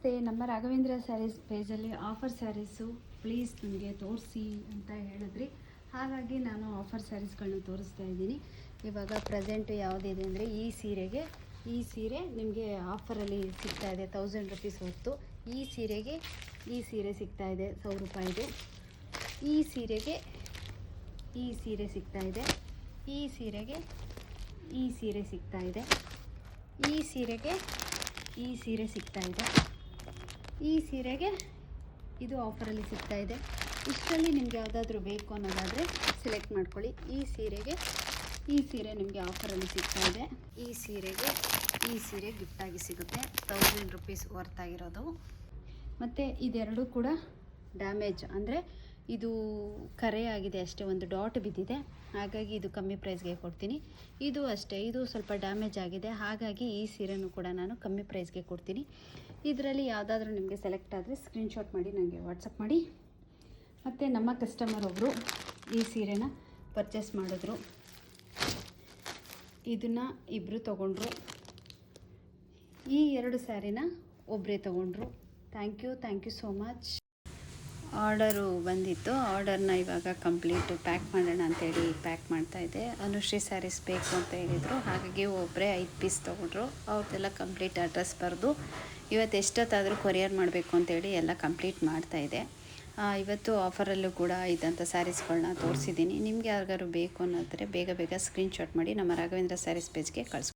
ನಮಸ್ತೆ. ನಮ್ಮ Raghavendra saris ಪೇಜಲ್ಲಿ offer saris please ನನಗೆ ತೋರಿಸಿ ಅಂತ ಹೇಳಿದ್ರಿ. ಹಾಗಾಗಿ ನಾನು ಆಫರ್ ಸ್ಯಾರೀಸ್ಗಳನ್ನ ತೋರಿಸ್ತಾ ಇದ್ದೀನಿ. ಇವಾಗ ಪ್ರೆಸೆಂಟ್ ಯಾವುದಿದೆ ಅಂದರೆ ಈ ಸೀರೆ ನಿಮಗೆ ಆಫರಲ್ಲಿ ಸಿಗ್ತಾ ಇದೆ 1000 ರೂಪೀಸ್ ಹೊತ್ತು. ಈ ಸೀರೆ ಸಿಗ್ತಾ ಇದೆ 1000 ರೂಪಾಯಿದು. ಈ ಸೀರೆ ಸಿಗ್ತಾ ಇದೆ. ಈ ಸೀರೆ ಸಿಗ್ತಾ ಇದೆ. ಈ ಸೀರೆಗೆ ಇದು ಆಫರಲ್ಲಿ ಸಿಗ್ತಾ ಇದೆ. ಇಷ್ಟರಲ್ಲಿ ನಿಮಗೆ ಯಾವುದಾದ್ರೂ ಬೇಕು ಅನ್ನೋದಾದರೆ ಸೆಲೆಕ್ಟ್ ಮಾಡ್ಕೊಳ್ಳಿ. ಈ ಸೀರೆ ನಿಮಗೆ ಆಫರಲ್ಲಿ ಸಿಗ್ತಾ ಇದೆ. ಈ ಸೀರೆ ಗಿಫ್ಟಾಗಿ ಸಿಗುತ್ತೆ 1000 ರೂಪೀಸ್ ವರ್ತಾಗಿರೋದು. ಮತ್ತು ಇದೆರಡು ಕೂಡ ಡ್ಯಾಮೇಜ್ ಅಂದರೆ ಇದು ಕರೆ ಆಗಿದೆ ಅಷ್ಟೇ, ಒಂದು ಡಾಟ್ ಬಿದ್ದಿದೆ, ಹಾಗಾಗಿ ಇದು ಕಮ್ಮಿ ಪ್ರೈಸ್ಗೆ ಕೊಡ್ತೀನಿ. ಇದು ಅಷ್ಟೇ, ಇದು ಸ್ವಲ್ಪ ಡ್ಯಾಮೇಜ್ ಆಗಿದೆ, ಹಾಗಾಗಿ ಈ ಸೀರೆನೂ ಕೂಡ ನಾನು ಕಮ್ಮಿ ಪ್ರೈಸ್ಗೆ ಕೊಡ್ತೀನಿ. ಇದರಲ್ಲಿ ಯಾವುದಾದ್ರೂ ನಿಮಗೆ ಸೆಲೆಕ್ಟ್ ಆದರೆ ಸ್ಕ್ರೀನ್ಶಾಟ್ ಮಾಡಿ ನನಗೆ ವಾಟ್ಸಪ್ ಮಾಡಿ. ಮತ್ತು ನಮ್ಮ ಕಸ್ಟಮರ್ ಒಬ್ಬರು ಈ ಸೀರೆನ ಪರ್ಚೇಸ್ ಮಾಡಿದ್ರು. ಇದನ್ನು ಇಬ್ಬರು ತೊಗೊಂಡ್ರು. ಈ 2 ಸ್ಯಾರಿನ ಒಬ್ಬರೇ ತೊಗೊಂಡ್ರು. Thank you so much. Order ಬಂದಿತ್ತು. ಆರ್ಡರ್ನ ಇವಾಗ ಕಂಪ್ಲೀಟು ಪ್ಯಾಕ್ ಮಾಡೋಣ ಅಂತೇಳಿ ಪ್ಯಾಕ್ ಮಾಡ್ತಾಯಿದ್ದೆ. ಅನುಶ್ರೀ ಸ್ಯಾರೀಸ್ ಬೇಕು ಅಂತ ಹೇಳಿದರು, ಹಾಗಾಗಿ ಒಬ್ಬರೇ 5 ಪೀಸ್ ತೊಗೊಂಡ್ರು. ಅವ್ರದ್ದೆಲ್ಲ ಕಂಪ್ಲೀಟ್ ಅಡ್ರೆಸ್ ಬರೆದು ಇವತ್ತು ಎಷ್ಟೊತ್ತಾದರೂ ಕೊರಿಯರ್ ಮಾಡಬೇಕು ಅಂತೇಳಿ ಎಲ್ಲ ಕಂಪ್ಲೀಟ್ ಮಾಡ್ತಾಯಿದ್ದೆ. ಇವತ್ತು ಆಫರಲ್ಲೂ ಕೂಡ ಇದ್ದಂಥ ಸ್ಯಾರೀಸ್ಗಳನ್ನ ತೋರಿಸಿದ್ದೀನಿ. ನಿಮಗೆ ಯಾರಿಗಾರು ಬೇಕು ಅನ್ನೋದ್ರೆ ಬೇಗ ಸ್ಕ್ರೀನ್ಶಾಟ್ ಮಾಡಿ ನಮ್ಮ ರಾಘವೇಂದ್ರ ಸ್ಯಾರೀಸ್ ಪೇಜ್ಗೆ ಕಳಿಸ್ಕೊಡಿ.